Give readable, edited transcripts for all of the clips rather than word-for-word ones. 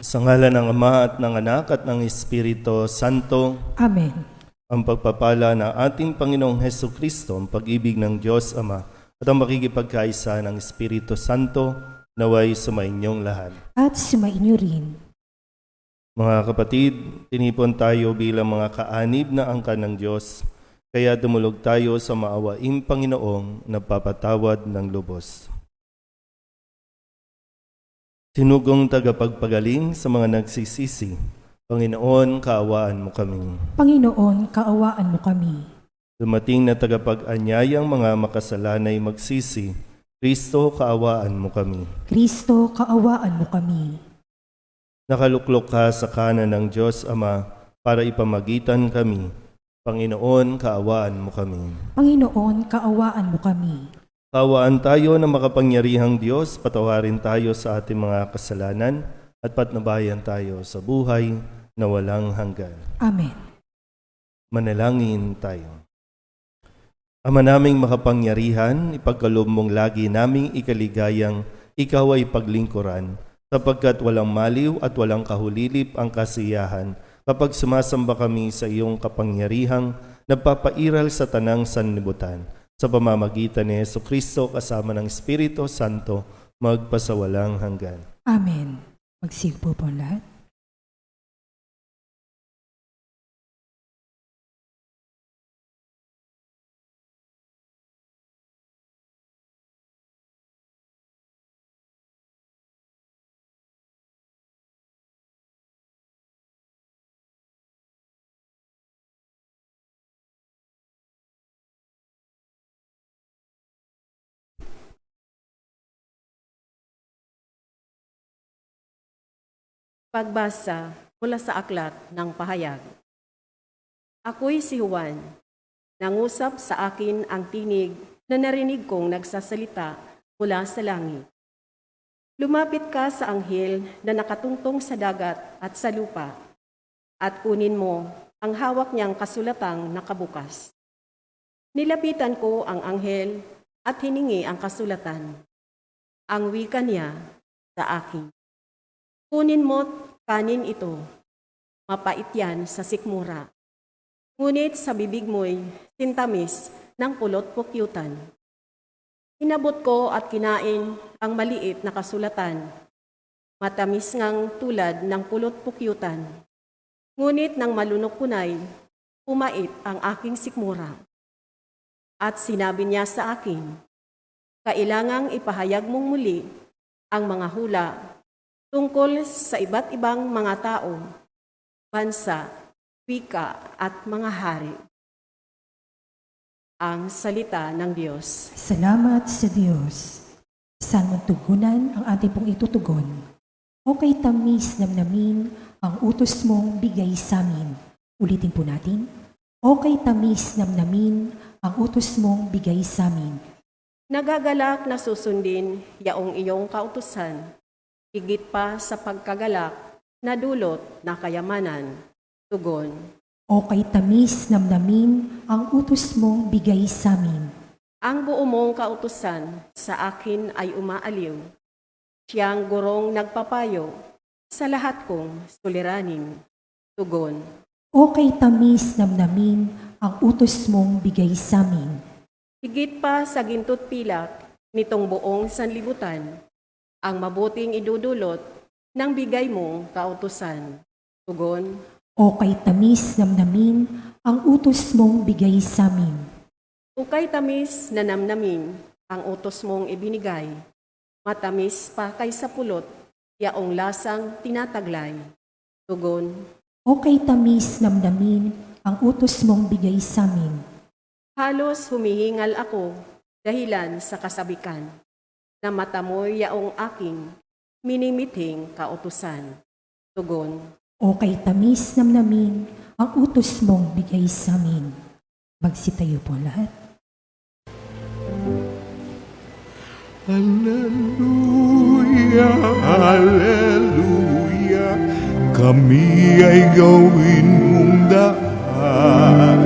Sa ngalan ng Ama at ng Anak at ng Espiritu Santo, Amen. ang pagpapala ng ating Panginoong Hesukristo, ang pag-ibig ng Diyos Ama, at ang makikipagkaisa ng Espiritu Santo, naway sumainyong lahat. At sumainyo rin. Mga kapatid, tinipon tayo bilang mga kaanib na angkan ng Diyos, kaya dumulog tayo sa maawaing Panginoong nagpapatawad ng lubos. Tinugong tagapagpagaling sa mga nagsisisi, Panginoon, kaawaan mo kami. Panginoon, kaawaan mo kami. Dumating na tagapag-anyayang mga makasalanay magsisi, Kristo, kaawaan mo kami. Kristo, kaawaan mo kami. Nakaluklok ka sa kanan ng Diyos Ama para ipamagitan kami. Panginoon, kaawaan mo kami. Panginoon, kaawaan mo kami. Kaawaan tayo ng makapangyarihang Diyos, patawarin tayo sa ating mga kasalanan at patnubayan tayo sa buhay na walang hanggan. Amen. Manalangin tayo. Ama naming makapangyarihan, ipagkaloob mong lagi naming ikaligayang ikaw ay paglingkuran, sapagkat walang maliw at walang kahulilip ang kasiyahan kapag sumasamba kami sa iyong kapangyarihang nagpapairal sa tanang sanlibutan. Sa pamamagitan ni Jesucristo kasama ng Espiritu Santo, magpasawalang hanggan. Amen. Magsiupo po lahat. Pagbasa mula sa aklat ng pahayag. Ako'y si Juan. Nangusap sa akin ang tinig na narinig kong nagsasalita mula sa langit. Lumapit ka sa anghel na nakatungtong sa dagat at sa lupa, at kunin mo ang hawak niyang kasulatang nakabukas. Nilapitan ko ang anghel at hiningi ang kasulatan. Ang wika niya sa akin. Kunin mo't kanin ito, mapait yan sa sikmura. Ngunit sa bibig mo'y sintamis ng pulot-pukyutan. Inabot ko at kinain ang maliit na kasulatan, matamis ngang tulad ng pulot-pukyutan. Ngunit nang malunok kunay, pumait ang aking sikmura. At sinabi niya sa akin, kailangang ipahayag mong muli ang mga hula tungkol sa iba't ibang mga tao, bansa, wika at mga hari. Ang salita ng Diyos. Salamat sa Diyos. Saan mong tugunan ang ating pong itutugon? O kay tamis namnamin ang utos mong bigay sa amin. Ulitin po natin. O kay tamis namnamin ang utos mong bigay sa amin. Nagagalak na susundin yaong iyong kautusan, higit pa sa pagkagalak na dulot na kayamanan. Tugon. O kay tamis namnamin ang utos mong bigay sa amin. Ang buo mong kautusan sa akin ay umaaliw. Siyang gurong nagpapayo sa lahat kong suliranin. Tugon. O kay tamis namnamin ang utos mong bigay sa amin. Higit pa sa gintot pilak nitong buong sanlibutan, ang mabuting idudulot ng bigay mong kautusan. Tugon. O kay tamis namnamin ang utos mong bigay sa amin. Ukay tamis na namnamin ang utos mong ibinigay. Matamis pa kaysa pulot, yaong lasang tinataglay. Tugon. O kay tamis namnamin ang utos mong bigay sa amin. Halos humihingal ako dahilan sa kasabikan, na matamoy yaong aking minimithing kautusan. Tugon. O kay tamis namnamin ang utos mong bigay sa amin. Magsitayo po lahat. Hallelujah, hallelujah. Kami ay gawin mong daan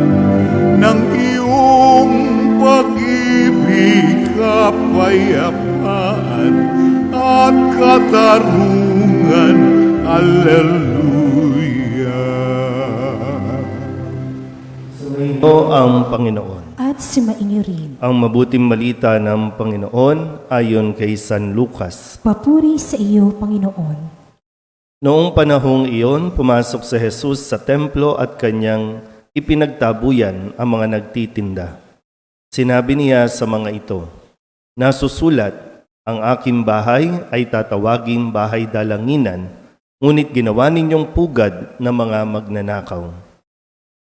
ng iyong pag-ibig, kapayapaan at katarungan Alleluia. O ang Panginoon. At sumainyo rin. Ang mabuting balita ng Panginoon ayon kay San Lucas. Papuri sa iyo, Panginoon. Noong panahong iyon, pumasok si Jesus sa templo at kanyang ipinagtabuyan ang mga nagtitinda. Sinabi niya sa mga ito, "Nasusulat, ang aking bahay ay tatawaging bahay dalanginan, ngunit ginawa ninyong pugad ng mga magnanakaw."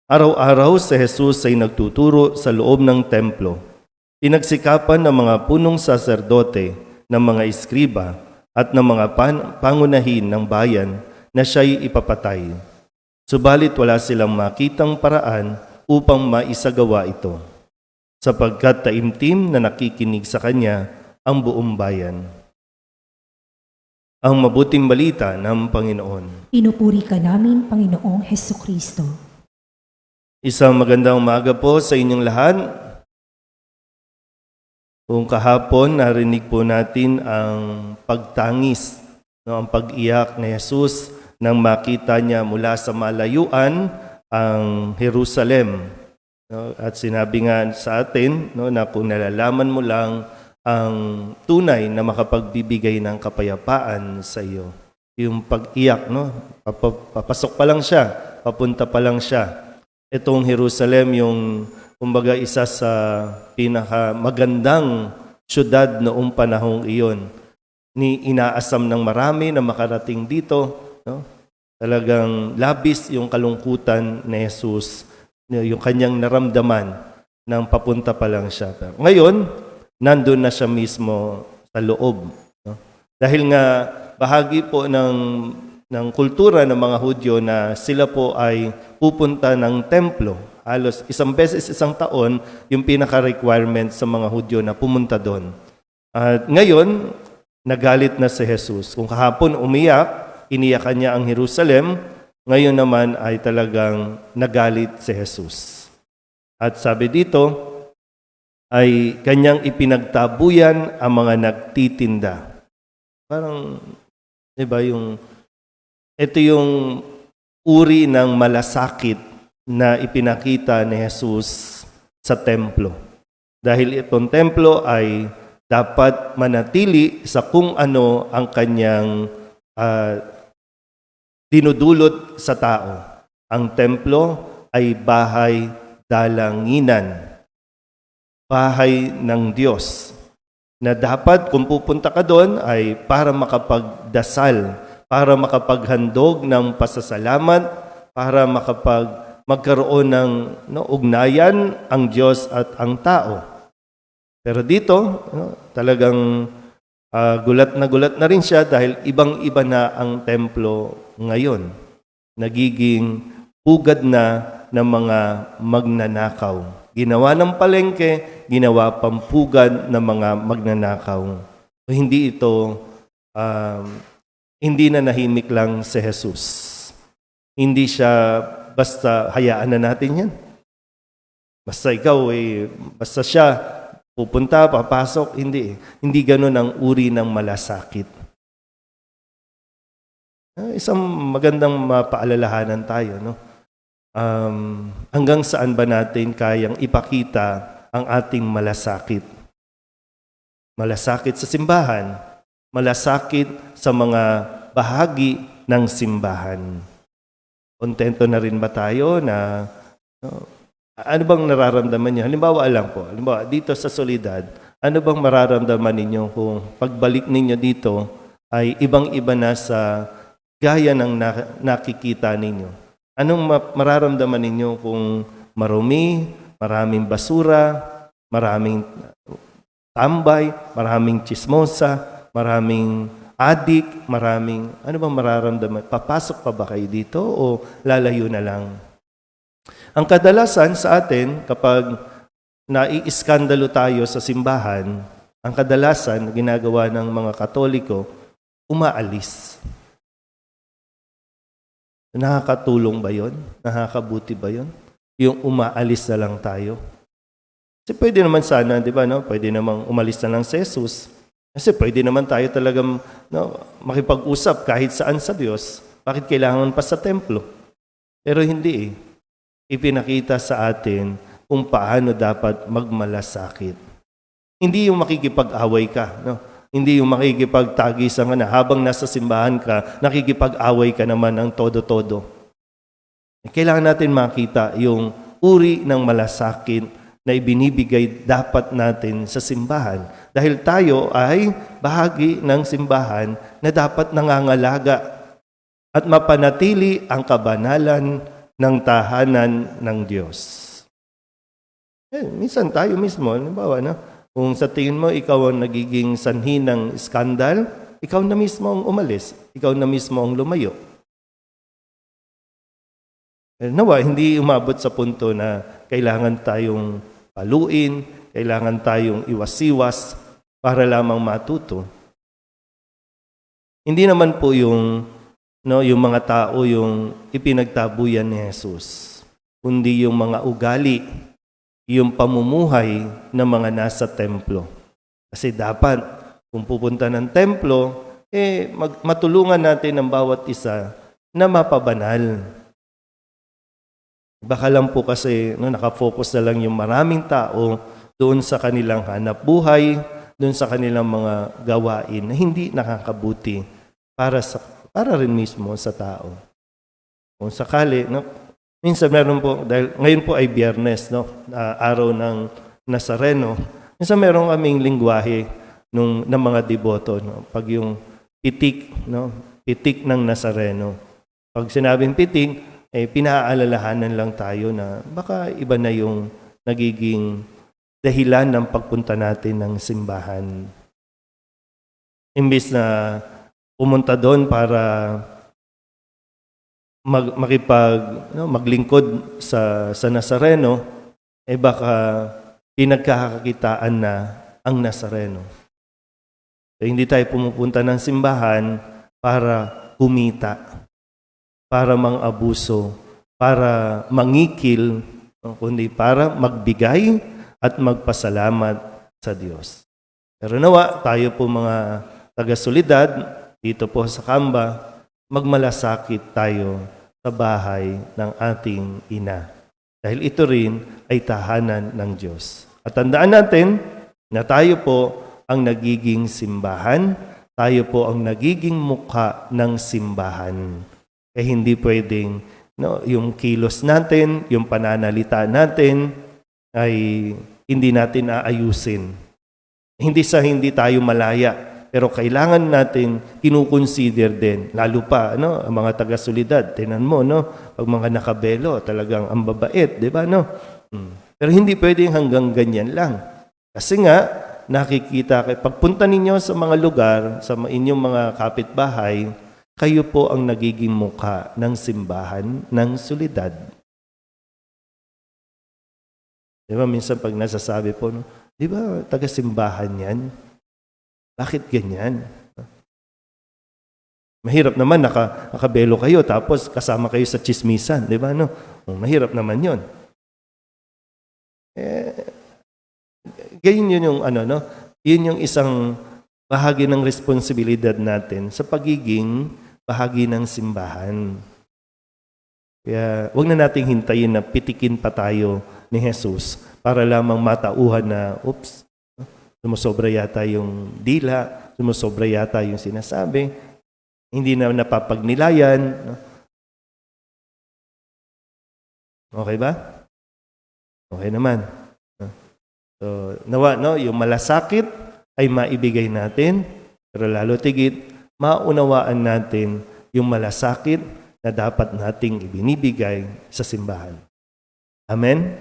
Araw-araw si Jesus ay nagtuturo sa loob ng templo. Pinagsikapan ng mga punong saserdote, ng mga eskriba, at ng mga pangunahin ng bayan na siya'y ipapatay. Subalit wala silang makitang paraan upang maisagawa ito, sapagkat taimtim na nakikinig sa kanya ang buong bayan. Ang mabuting balita ng Panginoon. Pinupuri ka namin, Panginoong Hesukristo. Isang magandang umaga po sa inyong lahat. Kung kahapon, narinig po natin ang pagtangis, ang pag-iyak ni Jesus nang makita niya mula sa malayuan ang Jerusalem. At sinabi nga sa atin na kung nalalaman mo lang ang tunay na makapagbibigay ng kapayapaan sa iyo. Yung pag-iyak, papasok pa lang siya, papunta pa lang siya. Itong Jerusalem, yung kumbaga isa sa pinakamagandang syudad noong panahong iyon. Inaasam ng marami na makarating dito. Talagang labis yung kalungkutan ni Jesus, yung kanyang naramdaman nang papunta pa lang siya. Pero ngayon, nandun na siya mismo sa loob. Dahil nga bahagi po ng kultura ng mga Hudyo na sila po ay pupunta ng templo. Halos isang beses isang taon yung pinaka-requirement sa mga Hudyo na pumunta doon. At ngayon, nagalit na si Jesus. Kung kahapon iniyakan niya ang Jerusalem, ngayon naman ay talagang nagalit si Jesus. At sabi dito, ay kanyang ipinagtabuyan ang mga nagtitinda. Parang, diba, ito yung uri ng malasakit na ipinakita ni Jesus sa templo. Dahil itong templo ay dapat manatili sa kung ano ang kanyang dinudulot sa tao. Ang templo ay bahay dalanginan, bahay ng Diyos, na dapat kung pupunta ka doon ay para makapagdasal, para makapaghandog ng pasasalamat, para magkaroon ng ugnayan ang Diyos at ang tao. Pero dito, talagang gulat na rin siya dahil ibang-iba na ang templo ngayon. Nagiging pugad na ng mga magnanakaw. Ginawa ng palengke, ginawa pampugad ng mga magnanakaw. Hindi na nahimik lang si Jesus. Hindi siya basta hayaan na natin yan. Basta ikaw, basta siya pupunta, papasok, hindi. Hindi ganun ang uri ng malasakit. Isang magandang mapaalalahanan tayo. Hanggang saan ba natin kayang ipakita ang ating malasakit? Malasakit sa simbahan, malasakit sa mga bahagi ng simbahan. Kontento na rin ba tayo na ano bang nararamdaman niyo? Halimbawa dito sa Soledad, ano bang mararamdaman ninyo kung pagbalik ninyo dito ay ibang-iba na sa gaya ng nakikita ninyo? Anong mararamdaman ninyo kung marumi, maraming basura, maraming tambay, maraming chismosa, maraming adik, ano bang mararamdaman? Papasok pa ba kayo dito o lalayo na lang? Ang kadalasan sa atin, kapag nai-iskandalo tayo sa simbahan, ang kadalasan ginagawa ng mga Katoliko, umaalis. Nakakatulong ba yun? Nakakabuti ba yun? Yung umaalis na lang tayo. Kasi pwede naman sana, di ba, pwede namang umalis na lang si Jesus. Kasi pwede naman tayo talagang makipag-usap kahit saan sa Diyos, bakit kailangan pa sa templo? Pero hindi eh. Ipinakita sa atin kung paano dapat magmalasakit. Hindi yung makikipag-away ka, no? Hindi yung makikipagtagisan ka na habang nasa simbahan ka, nakikipag-away ka naman ng todo-todo. Kailangan natin makita yung uri ng malasakit na ibinibigay dapat natin sa simbahan. Dahil tayo ay bahagi ng simbahan na dapat nangangalaga at mapanatili ang kabanalan ng tahanan ng Diyos. Minsan tayo mismo, halimbawa, kung sa tingin mo ikaw ang nagiging sanhi ng skandal, ikaw na mismo ang umalis, ikaw na mismo ang lumayo. Nawa, hindi umabot sa punto na kailangan tayong paluin, kailangan tayong iwas-iwas para lamang matuto. Hindi naman po yung mga tao yung ipinagtabuyan ni Jesus, kundi yung mga ugali, yung pamumuhay ng mga nasa templo. Kasi dapat, kung pupunta ng templo, matulungan natin ang bawat isa na mapabanal. Baka lang po kasi nakafocus na lang yung maraming tao doon sa kanilang hanap buhay, doon sa kanilang mga gawain na hindi nakakabuti para rin mismo sa tao. Kung sakali, minsan meron po, dahil ngayon po ay Biyernes, araw ng Nazareno. Minsan meron kaming lingwahe ng mga deboto, pag yung pitik, pitik ng Nazareno. Pag sinabing pitik, pinaalalahanan lang tayo na baka iba na yung nagiging dahilan ng pagpunta natin ng simbahan. Imbis na pumunta doon para maglingkod sa Nazareno, baka pinagkakakitaan na ang Nazareno. So, hindi tayo pumupunta ng simbahan para kumita, para mang-abuso, para mangikil, kundi para magbigay at magpasalamat sa Diyos. Pero nawa, tayo po mga taga-solidad, dito po sa Kamba, magmalasakit tayo sa bahay ng ating ina. Dahil ito rin ay tahanan ng Diyos. At tandaan natin na tayo po ang nagiging simbahan, tayo po ang nagiging mukha ng simbahan. Kaya hindi pwedeng yung kilos natin, yung pananalita natin ay hindi natin aayusin. Hindi sa hindi tayo malaya, pero kailangan natin kinukonsider din, lalo pa ang mga taga-solidad. Tingnan mo, pag mga nakabelo, talagang ang babait, di ba? Pero hindi pwedeng hanggang ganyan lang. Kasi nga, nakikita kayo, pagpunta ninyo sa mga lugar, sa inyong mga kapitbahay, kayo po ang nagiging mukha ng simbahan ng solidad. Di ba, minsan pag nasasabi po, di ba, taga-simbahan yan? Bakit ganyan? Mahirap naman, nakabelo kayo, tapos kasama kayo sa chismisan, di ba, mahirap naman yun. Ganyan yun yung, yun yung isang bahagi ng responsibilidad natin sa pagiging bahagi ng simbahan. Kaya huwag na nating hintayin na pitikin pa tayo ni Jesus para lamang matauhan na, oops, sumusobra yata yung dila, sumusobra yata yung sinasabi, hindi na napapagnilayan. Okay ba? Okay naman. So, nawa, yung malasakit ay maibigay natin, pero lalo tigit, maunawaan natin yung malasakit na dapat nating ibinibigay sa simbahan. Amen?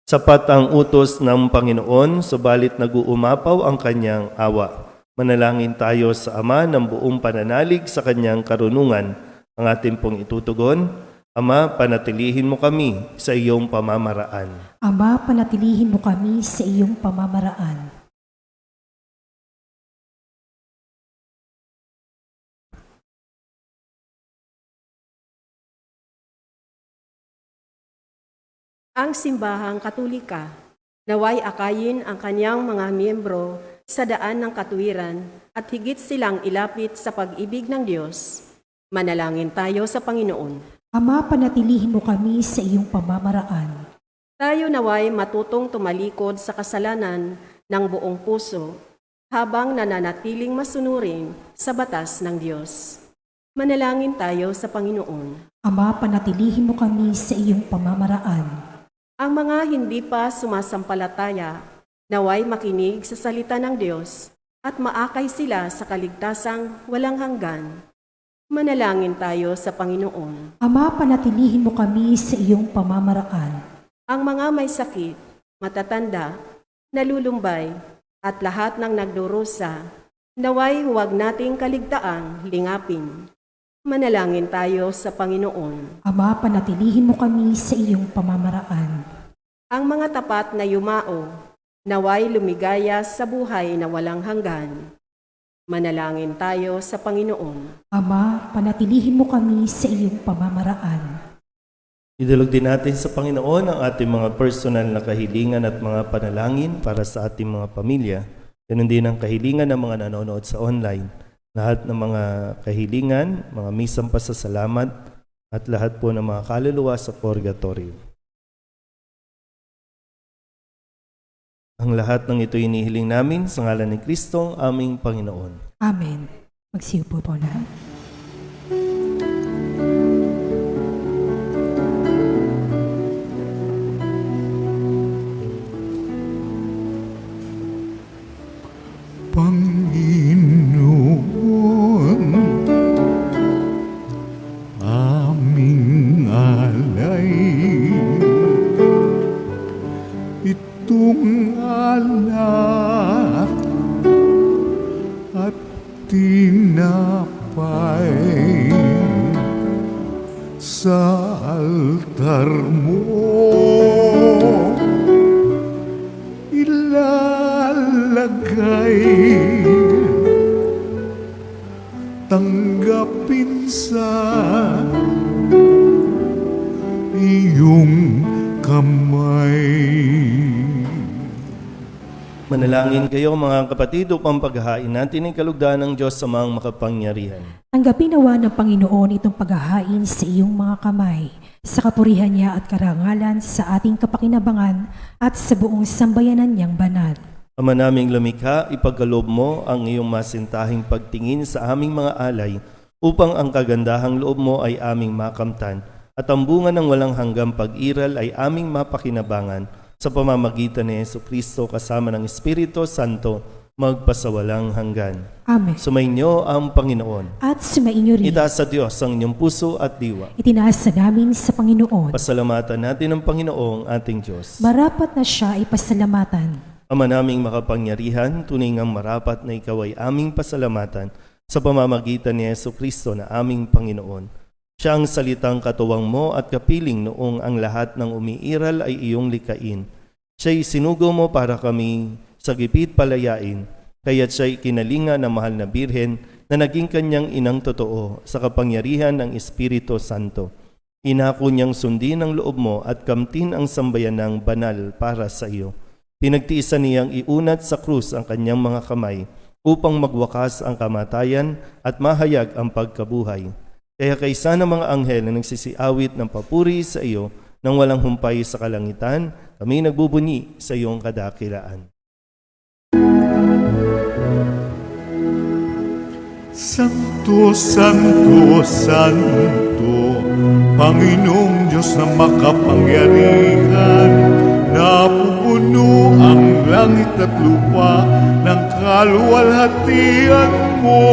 Sapat ang utos ng Panginoon, subalit nag-uumapaw ang kanyang awa. Manalangin tayo sa Ama ng buong pananalig sa kanyang karunungan. Ang ating pong itutugon, Ama, panatilihin mo kami sa iyong pamamaraan. Ama, panatilihin mo kami sa iyong pamamaraan. ang simbahang katolika. Naway akayin ang kanyang mga miyembro sa daan ng katuwiran at higit silang ilapit sa pag-ibig ng Diyos. Manalangin tayo sa Panginoon. Ama, panatilihin mo kami sa iyong pamamaraan. Tayo naway matutong tumalikod sa kasalanan ng buong puso habang nananatiling masunurin sa batas ng Diyos. Manalangin tayo sa Panginoon. Ama, panatilihin mo kami sa iyong pamamaraan. Ang mga hindi pa sumasampalataya, naway makinig sa salita ng Diyos at maakay sila sa kaligtasang walang hanggan. Manalangin tayo sa Panginoon. Ama, panatilihin mo kami sa iyong pamamaraan. Ang mga may sakit, matatanda, nalulumbay, at lahat ng nagdurusa, naway huwag nating kaligtaang lingapin. Manalangin tayo sa Panginoon. Ama, panatilihin mo kami sa iyong pamamaraan. Ang mga tapat na yumao, naway lumigaya sa buhay na walang hanggan. Manalangin tayo sa Panginoon. Ama, panatilihin mo kami sa iyong pamamaraan. Idulog din natin sa Panginoon ang ating mga personal na kahilingan at mga panalangin para sa ating mga pamilya. Ganun din ang kahilingan ng mga nanonood sa online. Lahat ng mga kahilingan, mga misang pasasalamat, at lahat po ng mga kaluluwa sa purgatorio. Ang lahat ng ito inihiling namin sa ngalan ni Kristong aming Panginoon. Amen. Magsiupo po lahat. Panginoon, aming alay, itong alak at tinapay sa altar mo ilalagay, tanggapin sa iyong kamay. Manalangin kayo mga kapatid upang paghahain natin ang kalugdan ng Diyos sa mga makapangyarihan. Tanggapin nawa ng Panginoon itong paghahain sa iyong mga kamay, sa kapurihan niya at karangalan sa ating kapakinabangan at sa buong sambayanan niyang banal. Ama naming lumikha, ipagkaloob mo ang iyong masintahing pagtingin sa aming mga alay upang ang kagandahang loob mo ay aming makamtan at ang bunga ng walang hanggang pag-iral ay aming mapakinabangan sa pamamagitan ni Jesucristo kasama ng Espiritu Santo magpasawalang hanggan. Amen. Sumainyo ang Panginoon. At sumainyo rin. Itaas sa Diyos ang inyong puso at diwa. Itinaas sa namin sa Panginoon. Pasalamatan natin ang Panginoong ating Diyos. Marapat na siya ay pasalamatan. Ama naming makapangyarihan, tunay ngang marapat na ikaw ay aming pasalamatan sa pamamagitan ni Jesucristo na aming Panginoon. Siya ang salitang katuwang mo at kapiling noong ang lahat ng umiiral ay iyong likain. Siya'y sinugo mo para kami sa gipit palayain, kaya't siya'y kinalinga ng mahal na birhen na naging kanyang inang totoo sa kapangyarihan ng Espiritu Santo. Inako niyang sundin ang loob mo at kamtin ang sambayanang banal para sa iyo. Pinagtiisan niyang iunat sa krus ang kanyang mga kamay upang magwakas ang kamatayan at mahayag ang pagkabuhay. Kaya kaysa ng mga anghel na nagsisiawit ng papuri sa iyo nang walang humpay sa kalangitan, kami nagbubunyi sa iyong kadakilaan. Santo, Santo, Santo, Panginoong Diyos na makapangyarihan, napupuno ang langit at lupa ng kaluwalhatian mo.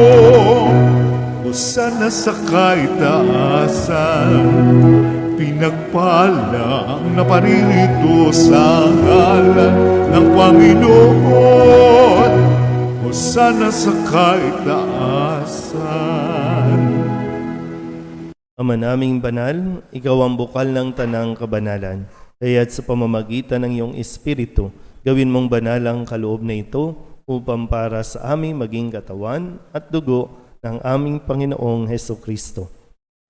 Hosana sa kaitaasan, pinagpala ang naparirito sa ngalan ng Panginoon. Hosana sa kaitaasan. Ama naming banal, ikaw ang bukal ng tanang kabanalan. Kaya't sa pamamagitan ng iyong Espiritu, gawin mong banal ang kaloob na ito upang para sa aming maging katawan at dugo ng aming Panginoong Hesukristo.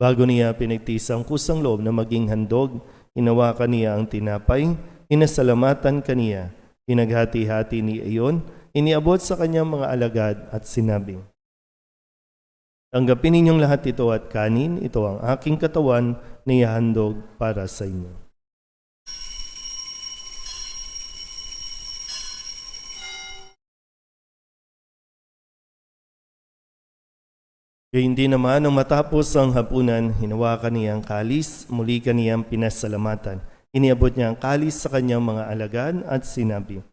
Bago niya pinagtiis ang kusang loob na maging handog, Hinawakan niya ang tinapay, inasalamatan kaniya, pinaghati-hati niya iyon, iniabot sa kanyang mga alagad at sinabi, "Tanggapin ninyong lahat ito at kanin, ito ang aking katawan na ihahandog para sa inyo." Gayun din naman, nang matapos ang hapunan, hinawakan niya ang kalis, muli kaniyang pinasalamatan. Iniabot niya ang kalis sa kanyang mga alagad at sinabi,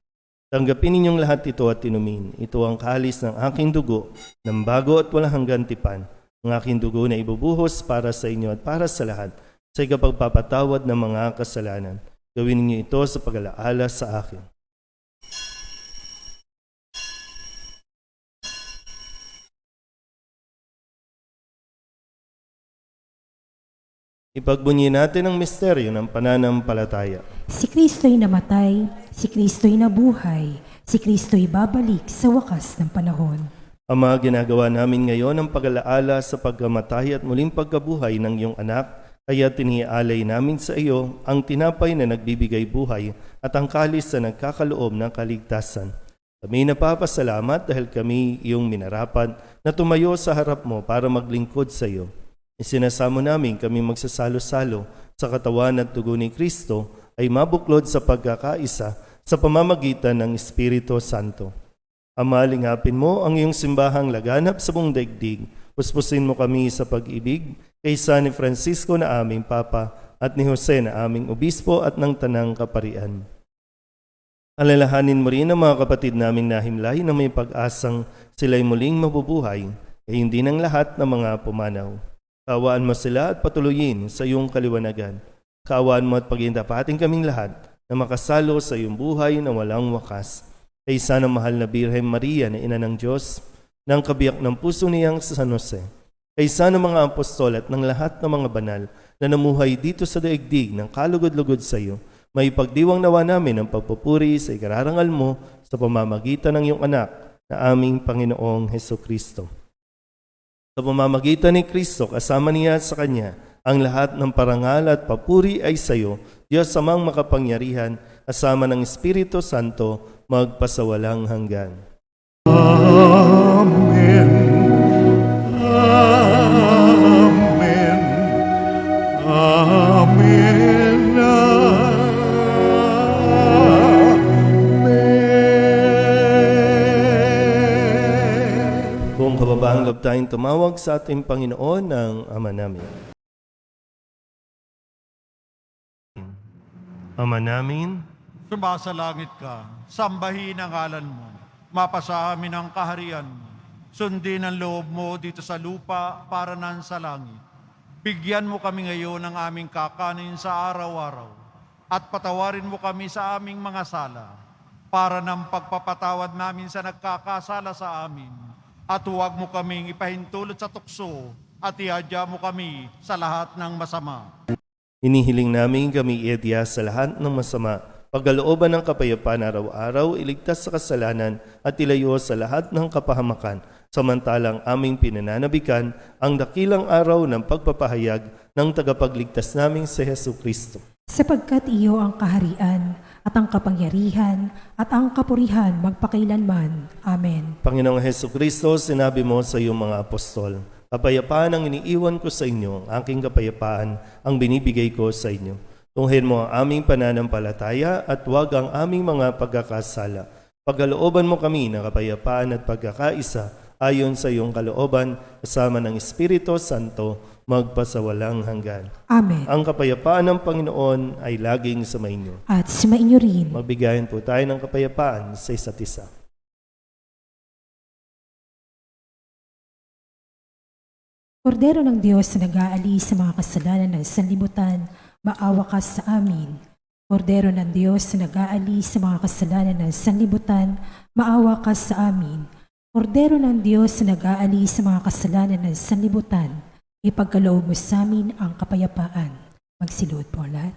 "Tanggapin ninyong lahat ito at inumin. Ito ang kalis ng aking dugo, ng bago at walang hanggang tipan. Ang aking dugo na ibubuhos para sa inyo at para sa lahat, sa ikapagpapatawad ng mga kasalanan. Gawin ninyo ito sa pag-alaala sa akin." Ipagbunyi natin ang misteryo ng pananampalataya. Si Kristo'y namatay, si Kristo'y nabuhay, si Kristo'y babalik sa wakas ng panahon. Ama, ginagawa namin ngayon ang pag-alaala sa pagkamatay at muling pagkabuhay ng iyong anak, kaya tiniaalay namin sa iyo ang tinapay na nagbibigay buhay at ang kalis na nagkakaloob ng kaligtasan. Kami napapasalamat dahil kami iyong minarapat na tumayo sa harap mo para maglingkod sa iyo. Isinasamo namin kami magsasalo-salo sa katawan at dugo ni Kristo ay mabuklod sa pagkakaisa sa pamamagitan ng Espiritu Santo. Ama, lingapin mo ang iyong simbahang laganap sa buong daigdig. Puspusin mo kami sa pag-ibig kaysa ni Francisco na aming Papa at ni Jose na aming Obispo at ng Tanang Kaparian. Alalahanin mo rin ang mga kapatid naming nahimlay na may pag-asang sila'y muling mabubuhay, ay hindi ng lahat ng mga pumanaw. Kaawaan mo sila at patuloyin sa iyong kaliwanagan. Kaawaan mo at pagintapatin kaming lahat na makasalo sa iyong buhay na walang wakas. Kaysa ng mahal na Birhen Maria na Ina ng Diyos, ng kabiyak ng puso niyang sa San Jose. Kaysa ng mga apostol at ng lahat ng mga banal na namuhay dito sa daigdig ng kalugod-lugod sa iyo, may pagdiwang nawa namin ang pagpupuri sa ikararangal mo sa pamamagitan ng iyong anak na aming Panginoong Hesukristo. Sa pamamagitan ni Kristo, kasama niya sa Kanya, ang lahat ng parangal at papuri ay sa iyo, Diyos amang makapangyarihan, kasama ng Espiritu Santo, magpasawalang hanggan. Amen. Amen. Amen. Amen. Kung kababaang loob tayong tumawag sa ating Panginoon ng Ama namin. Ama namin, Sumasalangit ka, sambahin ang ngalan mo, mapasa amin ang kaharian mo, sundin ang loob mo dito sa lupa para nan sa langit. Bigyan mo kami ngayon ng aming kakanin sa araw-araw, at patawarin mo kami sa aming mga sala, para ng pagpapatawad namin sa nagkakasala sa amin, at huwag mo kaming ipahintulot sa tukso, at iadya mo kami sa lahat ng masama. hinihiling namin kami iadya sa lahat ng masama, pagkalooban ng kapayapaan araw-araw, iligtas sa kasalanan at ilayo sa lahat ng kapahamakan, samantalang aming pinananabikan ang dakilang araw ng pagpapahayag ng tagapagligtas naming si Jesucristo. Sapagkat iyo ang kaharian at ang kapangyarihan at ang kapurihan magpakailanman. Amen. Panginoong Jesucristo, sinabi mo sa iyong mga apostol, "Kapayapaan ang iniiwan ko sa inyo, ang aking kapayapaan ang binibigay ko sa inyo. Tunghin mo ang aming pananampalataya at huwag ang aming mga pagkakasala. Pagkalooban mo kami ng kapayapaan at pagkakaisa ayon sa iyong kalooban, kasama ng Espiritu Santo, magpasawalang hanggan." Amen. Ang kapayapaan ng Panginoon ay laging sumainyo. At sumainyo rin. Magbigayan po tayo ng kapayapaan sa isa't isa. Kordero ng Diyos na nag-aalis sa mga kasalanan ng sanlibutan, maawa ka sa amin. Kordero ng Diyos na nag-aalis sa mga kasalanan ng sanlibutan, maawa ka sa amin. Kordero ng Diyos na nag-aalis sa mga kasalanan ng sanlibutan, ipagkaloob mo sa amin ang kapayapaan. Magsiluhod po lahat.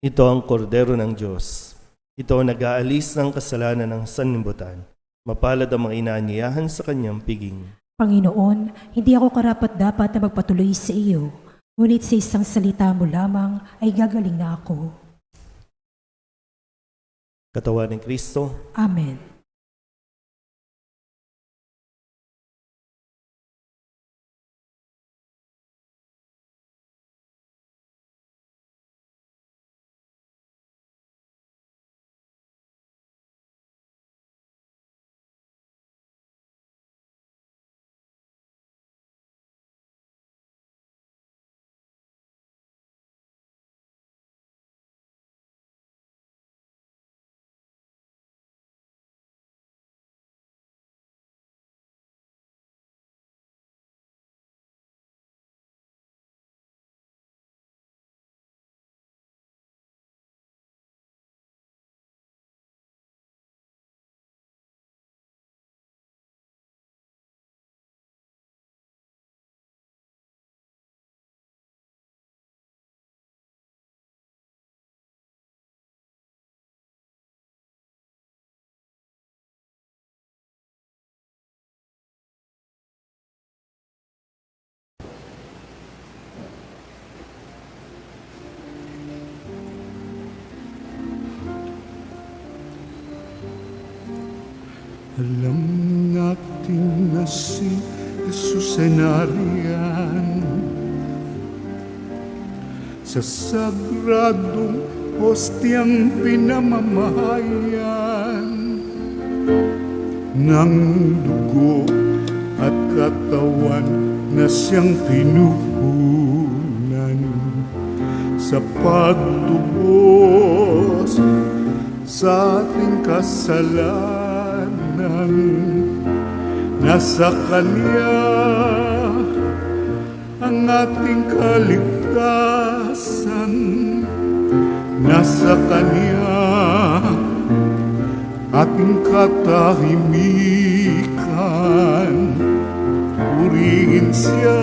Ito ang kordero ng Diyos. Ito ang nag-aalis ng kasalanan ng sanlibutan. Mapalad ang mga inaanyayahan sa kanyang piging. Panginoon, hindi ako karapat-dapat na magpatuloy sa iyo, ngunit sa isang salita mo lamang ay gagaling na ako. Katawan ng Kristo, Amen. Alam natin na si Jesus ay nariyan sa sagradong hostiyang pinamamahayan ng dugo at katawan na siyang pinuhunan sa pagtubos sa ating kasalanan. Nasa Kanya ang ating kaligtasan, nasa Kanya ating katahimikan. Purihin Siya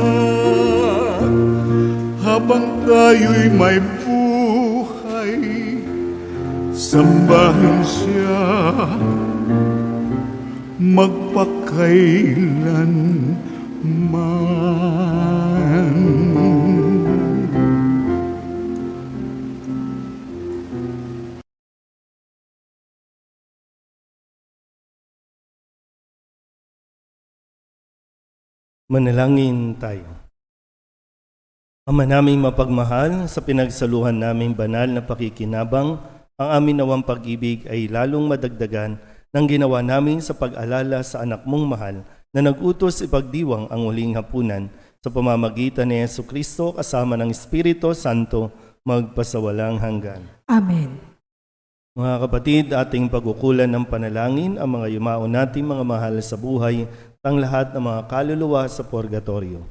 habang tayo'y may buhay, sambahin Siya magpakailanman. Manalangin tayo. Ama naming mapagmahal, sa pinagsaluhan naming banal na pakikinabang, ang amin nawang pag-ibig ay lalong madagdagan ng ginawa namin sa pag-alala sa anak mong mahal na nag-utos ipagdiwang ang huling hapunan sa pamamagitan ni Jesucristo kasama ng Espiritu Santo magpasawalang hanggan. Amen. Mga kapatid, ating pagkukulan ng panalangin ang mga yumao nating mga mahal sa buhay, ang lahat ng mga kaluluwa sa purgatorio.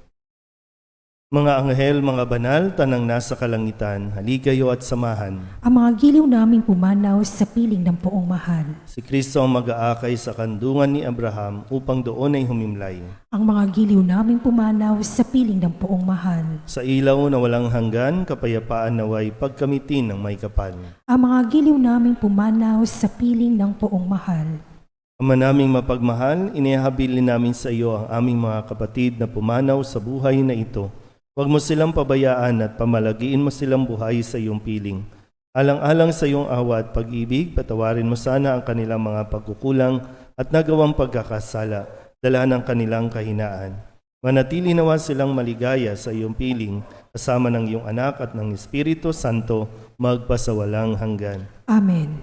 Mga anghel, mga banal, tanang nasa kalangitan, halikayo at samahan. Ang mga giliw naming pumanaw sa piling ng poong mahal. Si Kristo ang mag-aakay sa kandungan ni Abraham upang doon ay humimlay. Ang mga giliw naming pumanaw sa piling ng poong mahal. Sa ilaw na walang hanggan, kapayapaan naway pagkamitin ng may kapal. Ang mga giliw naming pumanaw sa piling ng poong mahal. Ama naming mapagmahal, inihabilin namin sa iyo ang aming mga kapatid na pumanaw sa buhay na ito. Huwag mo silang pabayaan at pamalagiin mo silang buhay sa iyong piling. Alang-alang sa iyong awa at pag-ibig, patawarin mo sana ang kanilang mga pagkukulang at nagawang pagkakasala, dala ng kanilang kahinaan. Manatili nawa silang maligaya sa iyong piling, kasama ng iyong anak at ng Espiritu Santo, magpasawalang hanggan. Amen.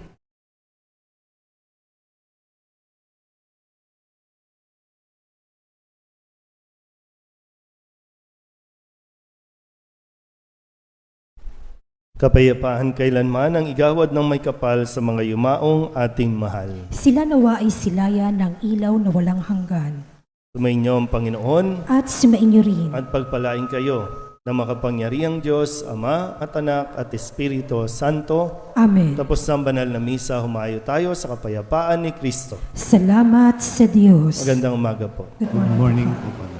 Kapayapaan kailanman ang igawad ng may kapal sa mga yumaong ating mahal. Sila nawa ay silayan ng ilaw na walang hanggan. Sumainyo ang Panginoon At sumainyo rin. at pagpalain kayo na makapangyarihang Diyos, Ama at Anak at Espiritu Santo. Amen. Tapos ng banal na misa, humayo tayo sa kapayapaan ni Kristo. Salamat sa Diyos. Magandang umaga po. Good Good morning. morning po, Padre.